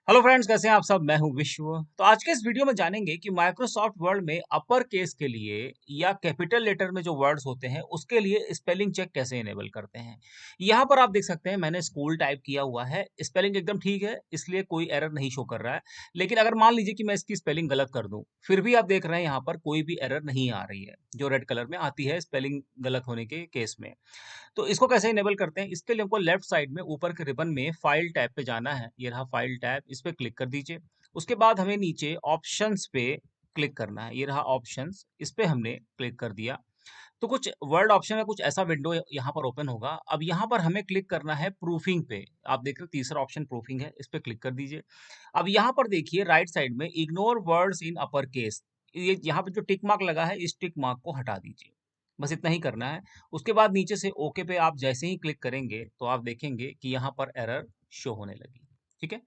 Hello friends, कैसे हैं आप सब। मैं हूं विश्व। तो आज के इस वीडियो में जानेंगे कि माइक्रोसॉफ्ट वर्ड में अपर केस के लिए या कैपिटल लेटर में जो वर्ड्स होते हैं उसके लिए स्पेलिंग चेक कैसे इनेबल करते हैं। यहाँ पर आप देख सकते हैं मैंने स्कूल टाइप किया हुआ है, स्पेलिंग एकदम ठीक है, इसलिए कोई एरर नहीं शो कर रहा है। लेकिन अगर मान लीजिए कि मैं इसकी स्पेलिंग गलत कर दूं, फिर भी आप देख रहे हैं यहाँ पर कोई भी एरर नहीं आ रही है जो रेड कलर में आती है स्पेलिंग गलत होने के केस में। तो इसको कैसे इनेबल करते हैं, इसके लिए हमको लेफ्ट साइड में ऊपर के रिबन में फाइल टैब पे जाना है। ये रहा फाइल टैब, इस पे क्लिक कर दीजिए। उसके बाद हमें नीचे ऑप्शंस पे क्लिक करना है। ये रहा ऑप्शंस, इस पे हमने क्लिक कर दिया। तो कुछ वर्ड ऑप्शन में कुछ ऐसा विंडो यहाँ पर ओपन होगा। अब यहाँ पर हमें क्लिक करना है प्रूफिंग पे। आप देख रहे हो तीसरा ऑप्शन प्रूफिंग है, इस पे क्लिक कर दीजिए। अब यहाँ पर देखिए राइट साइड में ignore words in upper case, ये यहाँ पे जो टिक मार्क लगा है इस टिक मार्क को हटा दीजिए। बस इतना ही करना है। उसके बाद नीचे से ओके पे आप जैसे ही क्लिक करेंगे तो आप देखेंगे कि यहाँ पर एरर शो होने लगी। ठीक है।